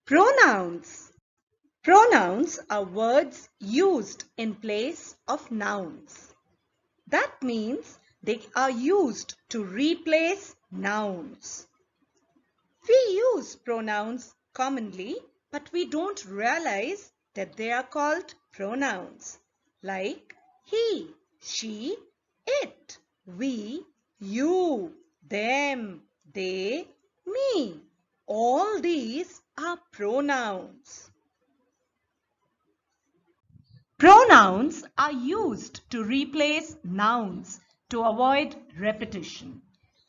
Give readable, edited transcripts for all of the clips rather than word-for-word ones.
Pronouns. Pronouns are words used in place of nouns. That means they are used to replace nouns. We use pronouns commonly, but we don't realize that they are called pronouns, like he, she, it, we, you, them, they, me. All these are pronouns. Pronouns are used to replace nouns to avoid repetition.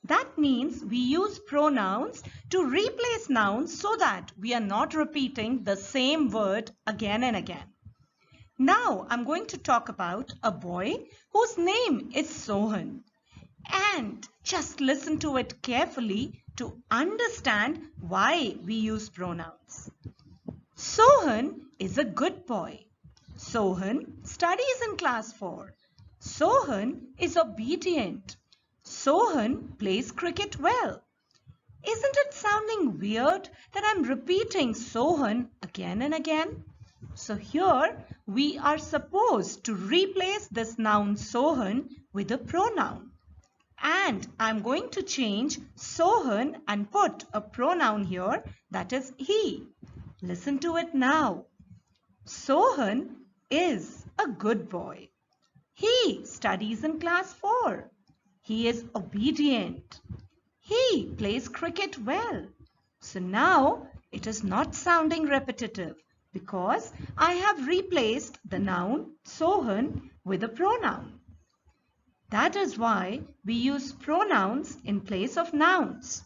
That means we use pronouns to replace nouns so that we are not repeating the same word again and again. Now I'm going to talk about a boy whose name is Sohan. And just listen to it carefully to understand why we use pronouns. Sohan is a good boy. Sohan studies in class 4. Sohan is obedient. Sohan plays cricket well. Isn't it sounding weird that I'm repeating Sohan again and again? So here we are supposed to replace this noun Sohan with a pronoun. And I'm going to change Sohan and put a pronoun here, that is he. Listen to it now. Sohan is a good boy. He studies in class 4. He is obedient. He plays cricket well. So now it is not sounding repetitive because I have replaced the noun Sohan with a pronoun. That is why we use pronouns in place of nouns.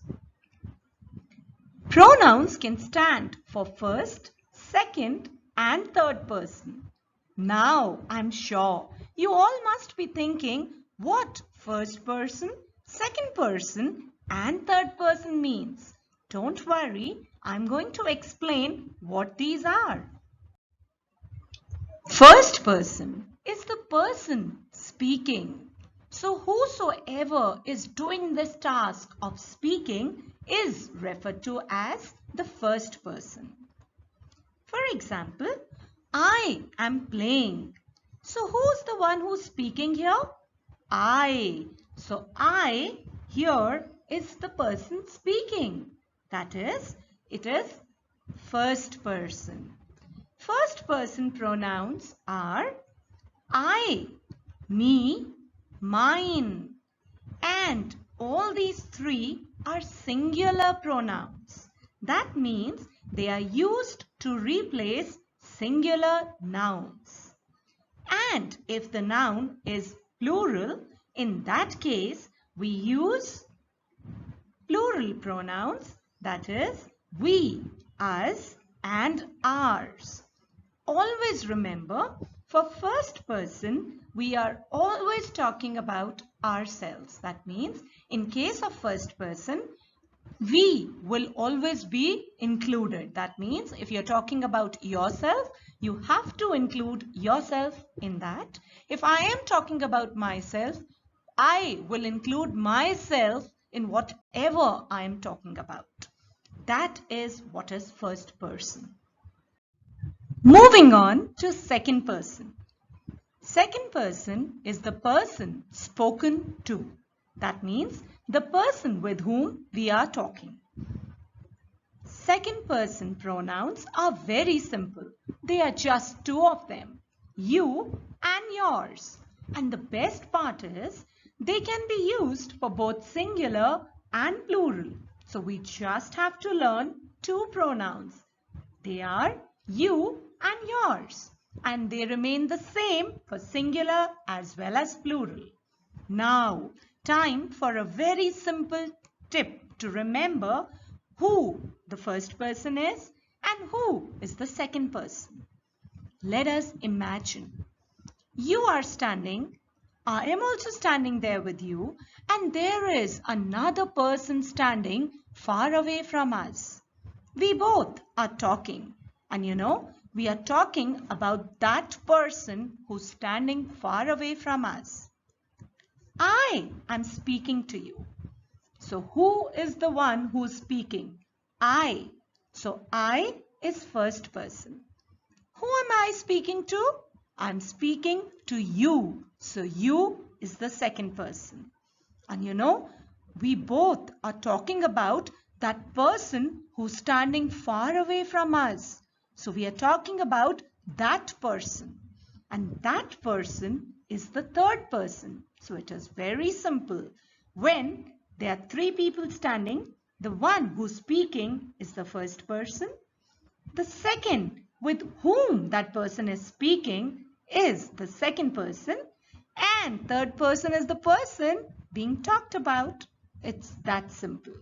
Pronouns can stand for first, second, and third person. Now, I'm sure you all must be thinking what first person, second person, and third person means. Don't worry, I'm going to explain what these are. First person is the person speaking. So whosoever is doing this task of speaking is referred to as the first person. For example, I am playing. So who's the one who's speaking here? I. So I here is the person speaking. That is, it is first person. First person pronouns are I, me, mine, and all these three are singular pronouns. That means they are used to replace singular nouns. And if the noun is plural, in that case we use plural pronouns, that is we, us, and ours. Always remember, for first person, we are always talking about ourselves. That means, in case of first person, we will always be included. That means, if you're talking about yourself, you have to include yourself in that. If I am talking about myself, I will include myself in whatever I am talking about. That is what is first person. Moving on to second person. Second person is the person spoken to. That means the person with whom we are talking. Second person pronouns are very simple. They are just two of them, you and yours. And the best part is they can be used for both singular and plural. So we just have to learn two pronouns. They are you and yours, and they remain the same for singular as well as plural. Now, time for a very simple tip to remember who the first person is and who is the second person. Let us imagine. You are standing, I am also standing there with you, and there is another person standing far away from us. We both are talking, and we are talking about that person who's standing far away from us. I am speaking to you. So who is the one who's speaking? I. So I is first person. Who am I speaking to? I'm speaking to you. So you is the second person. And you know, we both are talking about that person who's standing far away from us. So we are talking about that person. And that person is the third person. So it is very simple. When there are three people standing, the one who's speaking is the first person. The second with whom that person is speaking is the second person. And third person is the person being talked about. It's that simple.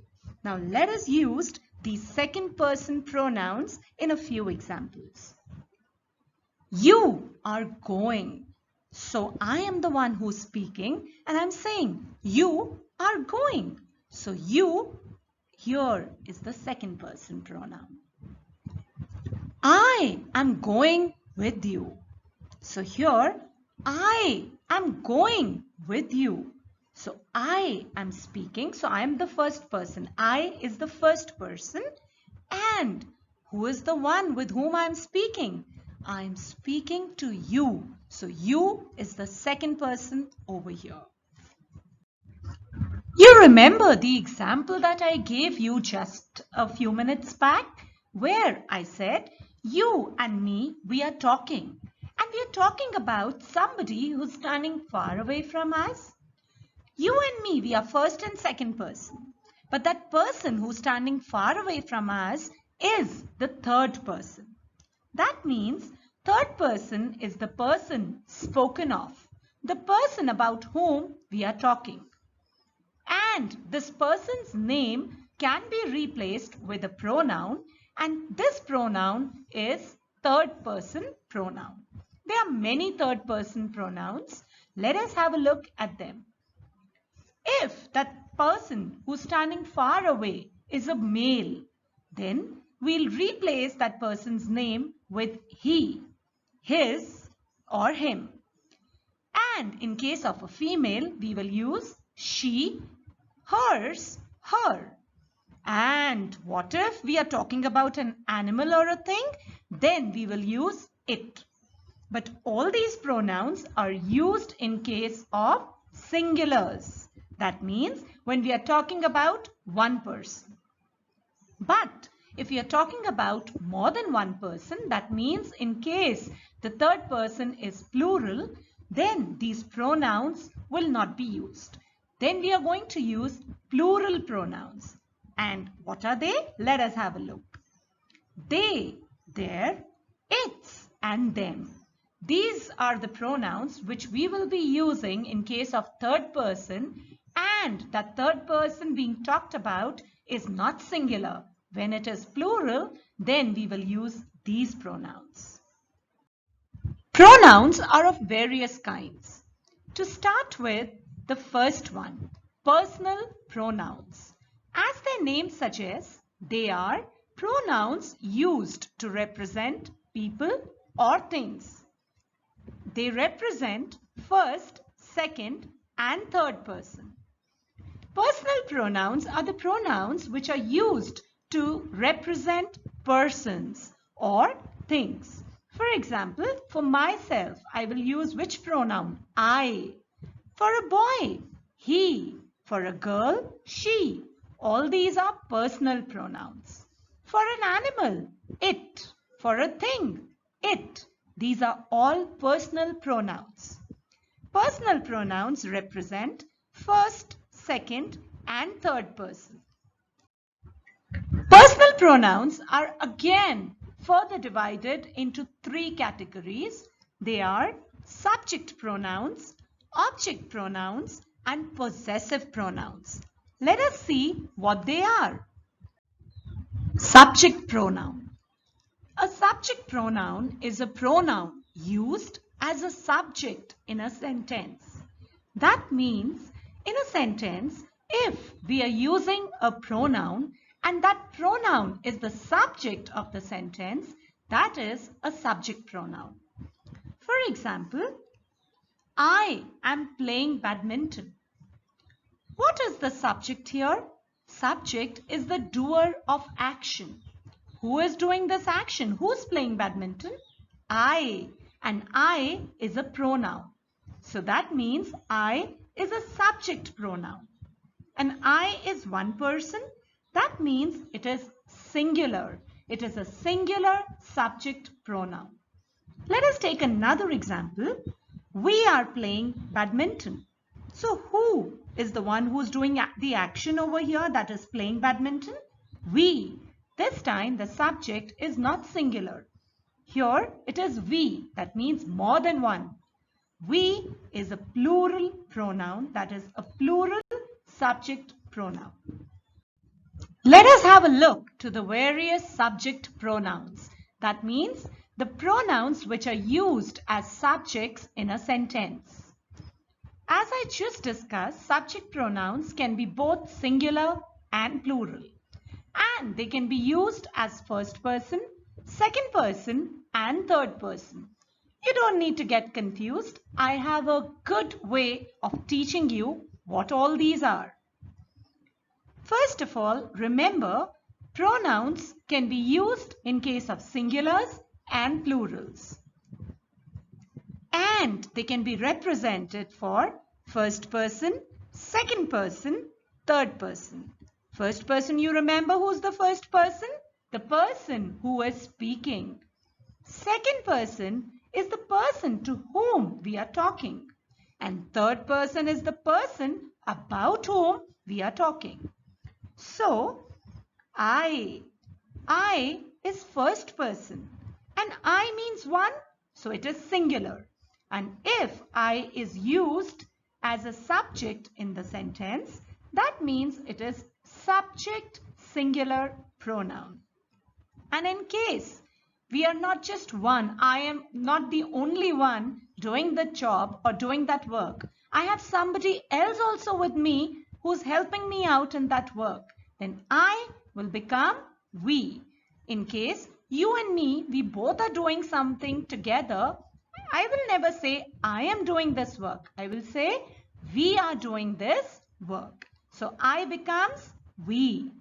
Now let us use these second person pronouns in a few examples. You are going. So I am the one who's speaking and I'm saying you are going. So you here is the second person pronoun. I am going with you. So here I am going with you. So I am speaking. So I am the first person. I is the first person. And who is the one with whom I am speaking? I am speaking to you. So you is the second person over here. You remember the example that I gave you just a few minutes back, where I said you and me, we are talking. And we are talking about somebody who's standing far away from us. You and me, we are first and second person. But that person who's standing far away from us is the third person. That means third person is the person spoken of, the person about whom we are talking. And this person's name can be replaced with a pronoun, and this pronoun is third person pronoun. There are many third person pronouns. Let us have a look at them. If that person who's standing far away is a male, then we'll replace that person's name with he, his, or him. And in case of a female, we will use she, hers, her. And what if we are talking about an animal or a thing? Then we will use it. But all these pronouns are used in case of singulars. That means when we are talking about one person. But if we are talking about more than one person, that means in case the third person is plural, then these pronouns will not be used. Then we are going to use plural pronouns. And what are they? Let us have a look. They, their, its, and them. These are the pronouns which we will be using in case of third person, and that third person being talked about is not singular. When it is plural, then we will use these pronouns. Pronouns are of various kinds. To start with, the first one, personal pronouns. As their name suggests, they are pronouns used to represent people or things. They represent first, second, and third person. Personal pronouns are the pronouns which are used to represent persons or things. For example, for myself, I will use which pronoun? I. For a boy, he. For a girl, she. All these are personal pronouns. For an animal, it. For a thing, it. These are all personal pronouns. Personal pronouns represent first, second, and third person. Personal pronouns are again further divided into three categories. They are subject pronouns, object pronouns, and possessive pronouns. Let us see what they are. Subject pronoun. A subject pronoun is a pronoun used as a subject in a sentence. That means in a sentence, if we are using a pronoun and that pronoun is the subject of the sentence, that is a subject pronoun. For example, I am playing badminton. What is the subject here? Subject is the doer of action. who is doing this action? Who's playing badminton? I. And I is a pronoun. So that means I is a subject pronoun. And I is one person. That means it is singular. It is a singular subject pronoun. Let us take another example. We are playing badminton. So who is the one who's doing the action over here, that is playing badminton? We. This time the subject is not singular. Here it is we. That means more than one. We is a plural pronoun, that is a plural subject pronoun. Let us have a look to the various subject pronouns. That means the pronouns which are used as subjects in a sentence. As I just discussed, subject pronouns can be both singular and plural. And they can be used as first person, second person, and third person. You don't need to get confused. I have a good way of teaching you what all these are. First of all, remember, pronouns can be used in case of singulars and plurals. And they can be represented for first person, second person, third person. First person, you remember who's the first person? The person who is speaking. Second person is the person to whom we are talking. And third person is the person about whom we are talking. So, I is first person. And I means one, so it is singular. And if I is used as a subject in the sentence, that means it is subject singular pronoun. And in case we are not just one, I am not the only one doing the job or doing that work. I have somebody else also with me who's helping me out in that work. Then I will become we. In case you and me, we both are doing something together, I will never say I am doing this work. I will say we are doing this work. So I becomes we.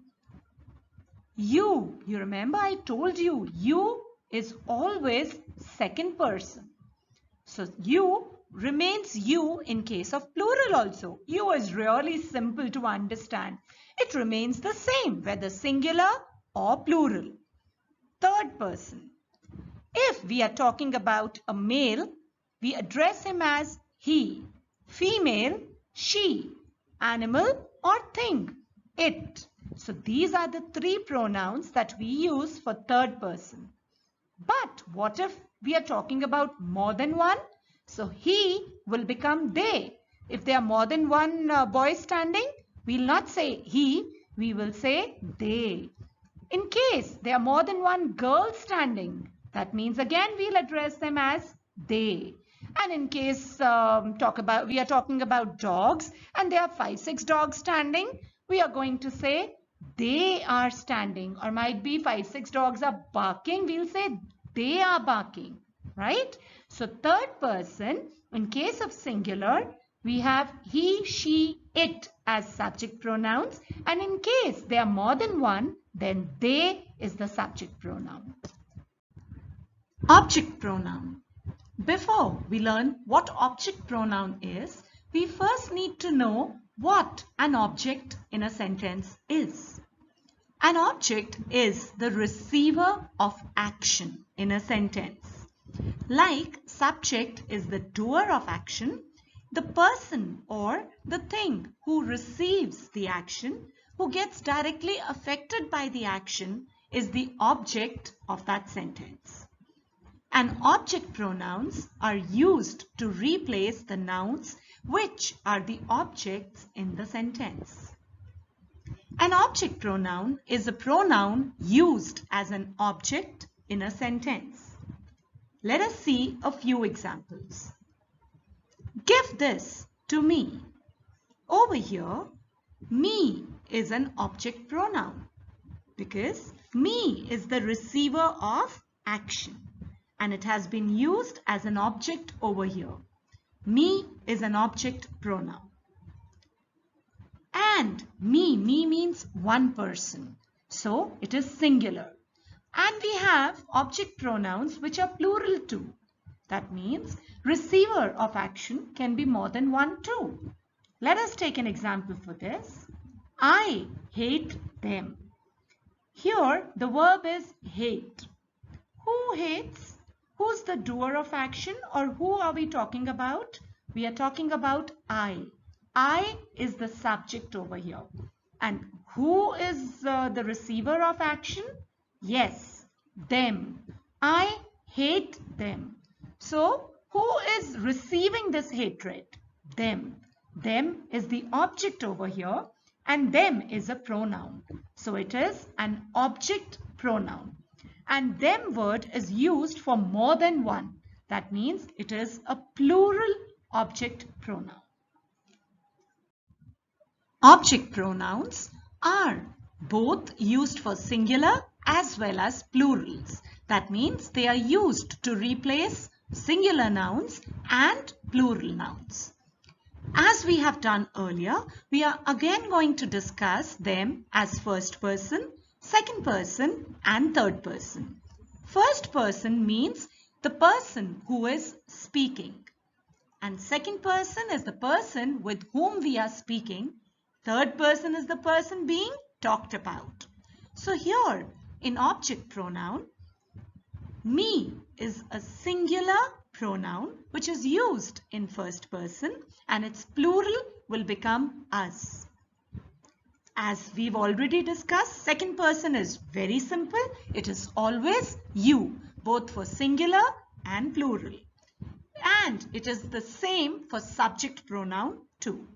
You remember I told you, you is always second person. So you remains you in case of plural also. You is really simple to understand. It remains the same whether singular or plural. Third person. If we are talking about a male, we address him as he. Female, she. Animal or thing, it. So these are the three pronouns that we use for third person. But what if we are talking about more than one? So he will become they. If there are more than one boy standing, we will not say he, we will say they. In case there are more than one girl standing, that means again we'll address them as they. And in case we are talking about dogs and there are 5-6 dogs standing, we are going to say they are standing, or might be 5-6 dogs are barking, we'll say they are barking, right? So third person, in case of singular, we have he, she, it as subject pronouns, and in case there are more than one, then they is the subject pronoun. Object pronoun. Before we learn what object pronoun is, we first need to know what an object in a sentence is. An object is the receiver of action in a sentence. Like subject is the doer of action, the person or the thing who receives the action, who gets directly affected by the action, is the object of that sentence. And object pronouns are used to replace the nouns which are the objects in the sentence. An object pronoun is a pronoun used as an object in a sentence. Let us see a few examples. Give this to me. Over here, me is an object pronoun because me is the receiver of action and it has been used as an object over here. Me is an object pronoun. And me means one person. So it is singular. And we have object pronouns which are plural too. That means receiver of action can be more than one too. Let us take an example for this. I hate them. Here the verb is hate. Who hates? Who's the doer of action, or who are we talking about? We are talking about I. I is the subject over here. And who is the receiver of action? Yes, them. I hate them. So, who is receiving this hatred? Them. Them is the object over here, and them is a pronoun. So, it is an object pronoun. And them word is used for more than one. That means it is a plural object pronoun. Object pronouns are both used for singular as well as plurals. That means they are used to replace singular nouns and plural nouns. As we have done earlier, we are again going to discuss them as first person, second person and third person. First person means the person who is speaking. And second person is the person with whom we are speaking. Third person is the person being talked about. So here in object pronoun, me is a singular pronoun which is used in first person, and its plural will become us. As we've already discussed, second person is very simple. It is always you, both for singular and plural. And it is the same for subject pronoun too.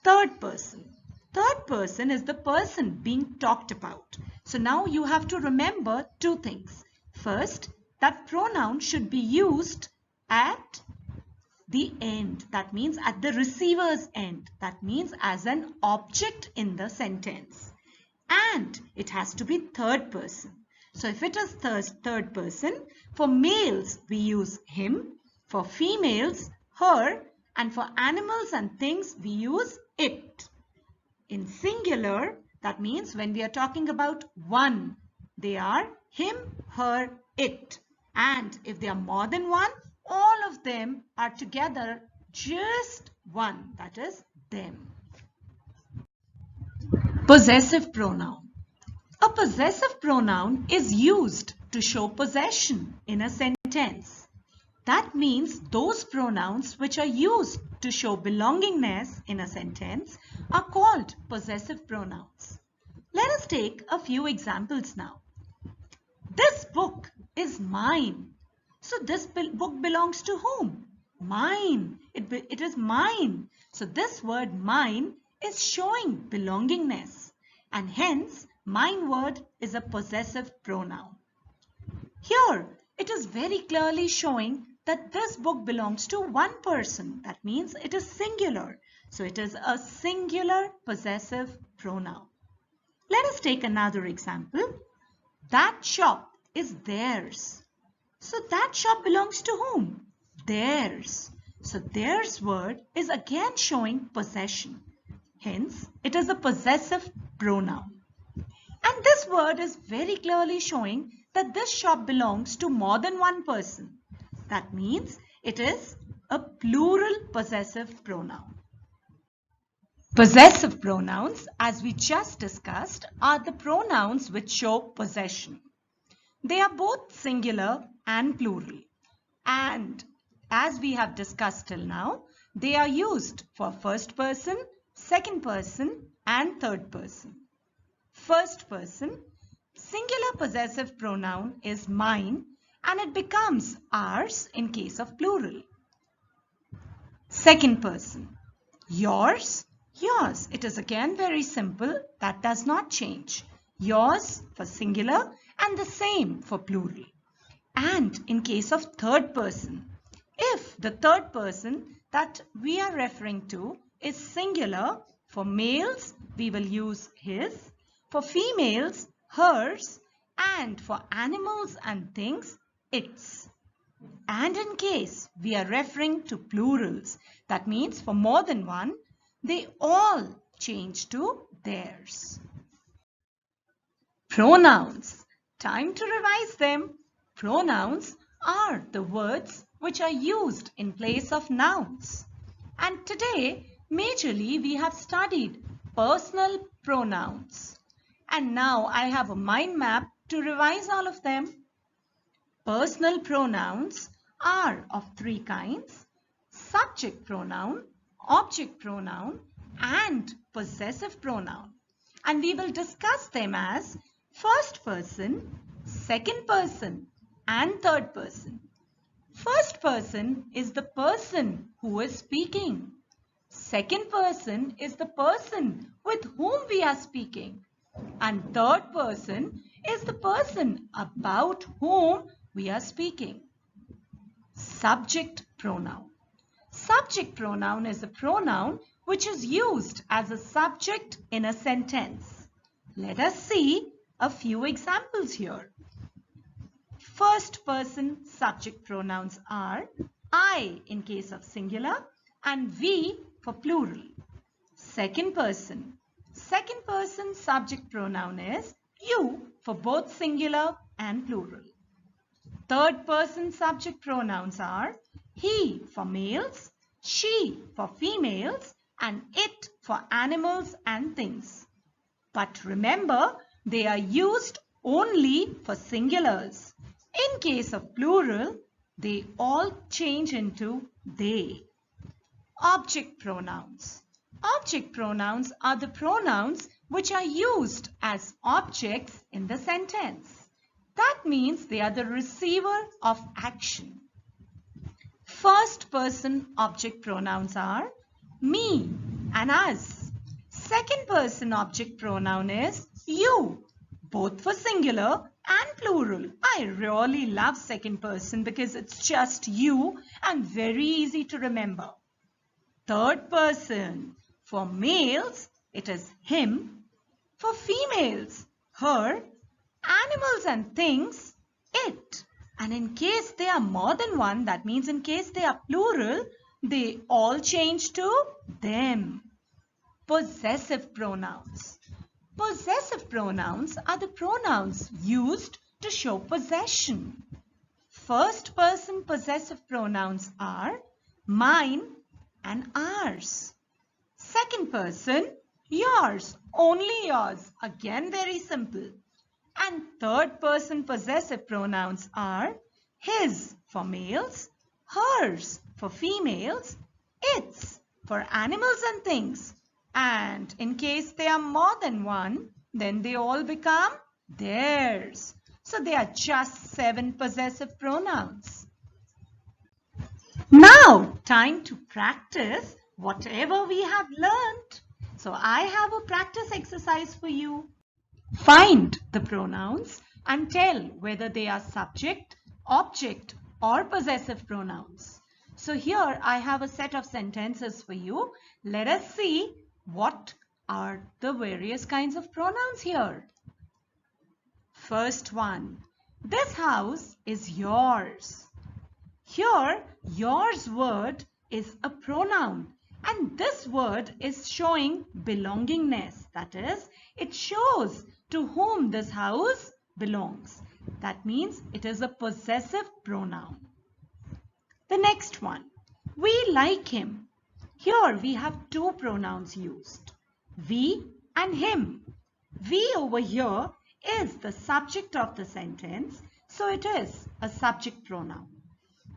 Third person. Third person is the person being talked about. So now you have to remember two things. First, that pronoun should be used at the end. That means at the receiver's end. That means as an object in the sentence. And it has to be third person. So if it is third person, for males we use him, for females her, and for animals and things we use it. In singular, that means when we are talking about one, they are him, her, it. And if they are more than one, all of them are together just one, that is them. Possessive pronoun. A possessive pronoun is used to show possession in a sentence. That means those pronouns which are used to show belongingness in a sentence are called possessive pronouns. Let us take a few examples now. This book is mine. So this book belongs to whom? Mine. It is mine. So this word mine is showing belongingness, and hence mine word is a possessive pronoun. Here it is very clearly showing that this book belongs to one person. That means it is singular. So it is a singular possessive pronoun. Let us take another example. That shop is theirs. So that shop belongs to whom? Theirs. So theirs word is again showing possession. Hence, it is a possessive pronoun. And this word is very clearly showing that this shop belongs to more than one person. That means it is a plural possessive pronoun. Possessive pronouns, as we just discussed, are the pronouns which show possession. They are both singular and plural. And as we have discussed till now, they are used for first person, second person and third person. First person, singular possessive pronoun is mine, and it becomes ours in case of plural. Second person, yours, yours. It is again very simple. That does not change. Yours for singular and the same for plural. And in case of third person, if the third person that we are referring to is singular, for males we will use his, for females hers, and for animals and things its. And in case we are referring to plurals, that means for more than one, they all change to theirs. Pronouns. Time to revise them. Pronouns are the words which are used in place of nouns. And today, majorly, we have studied personal pronouns. And now I have a mind map to revise all of them. Personal pronouns are of three kinds: subject pronoun, object pronoun, and possessive pronoun. And we will discuss them as first person, second person, and third person. First person is the person who is speaking. Second person is the person with whom we are speaking. And third person is the person about whom we are speaking. Subject pronoun. Subject pronoun is a pronoun which is used as a subject in a sentence. Let us see a few examples here. First person subject pronouns are I in case of singular and we for plural. Second person subject pronoun is you for both singular and plural. Third person subject pronouns are he for males, she for females, and it for animals and things. But remember, they are used only for singulars. In case of plural, they all change into they. Object pronouns. Object pronouns are the pronouns which are used as objects in the sentence. That means they are the receiver of action. First person object pronouns are me and us. Second person object pronoun is you, both for singular and plural. I really love second person because it's just you and very easy to remember. Third person. For males, it is him. For females, her. Animals and things, it. And in case they are more than one, that means in case they are plural, they all change to them. Possessive pronouns. Possessive pronouns are the pronouns used to show possession. First person possessive pronouns are mine and ours. Second person, yours, only yours. Again, very simple. And third person possessive pronouns are his for males, hers for females, its for animals and things. And in case they are more than one, then they all become theirs. So they are just 7 possessive pronouns. Now, time to practice whatever we have learned. So I have a practice exercise for you. Find the pronouns and tell whether they are subject, object, or possessive pronouns. So here I have a set of sentences for you. Let us see what are the various kinds of pronouns here. First one, this house is yours. Here, yours word is a pronoun and this word is showing belongingness. That is, it shows to whom this house belongs. That means it is a possessive pronoun. The next one, we like him. Here we have 2 pronouns used, we and him. We over here is the subject of the sentence, so it is a subject pronoun.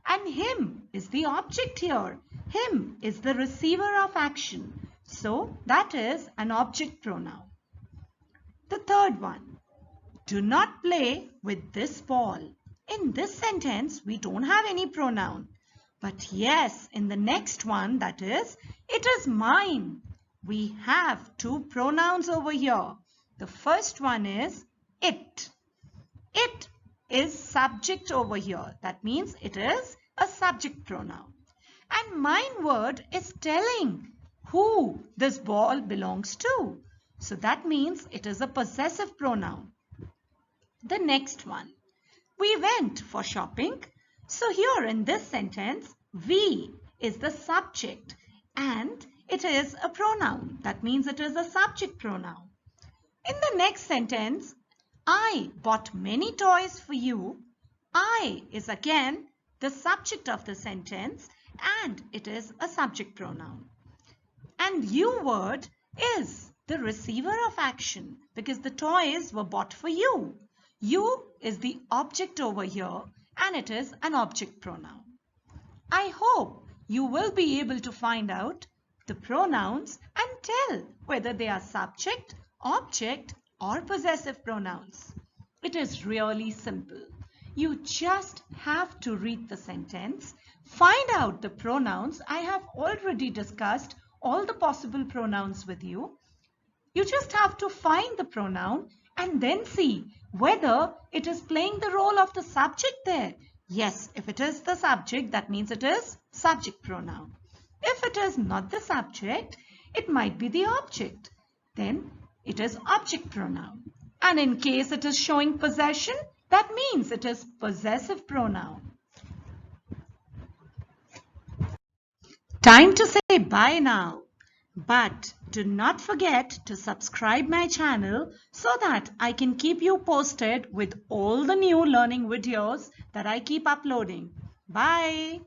And him is the object here. Him is the receiver of action. So that is an object pronoun. The third one, do not play with this ball. In this sentence, we don't have any pronoun. But yes, in the next one, that is, it is mine. We have 2 pronouns over here. The first one is it. It is subject over here. That means it is a subject pronoun. And mine word is telling who this ball belongs to. So that means it is a possessive pronoun. The next one, we went for shopping. So here in this sentence, we is the subject and it is a pronoun. That means it is a subject pronoun. In the next sentence, I bought many toys for you. I is again the subject of the sentence and it is a subject pronoun. And you word is the receiver of action because the toys were bought for you. You is the object over here and it is an object pronoun. I hope you will be able to find out the pronouns and tell whether they are subject, object or possessive pronouns. It is really simple. You just have to read the sentence, find out the pronouns. I have already discussed all the possible pronouns with you. You just have to find the pronoun and then see whether it is playing the role of the subject there. Yes, if it is the subject, that means it is subject pronoun. If it is not the subject, it might be the object. Then it is object pronoun. And in case it is showing possession, that means it is possessive pronoun. Time to say bye now. But do not forget to subscribe my channel so that I can keep you posted with all the new learning videos that I keep uploading. Bye.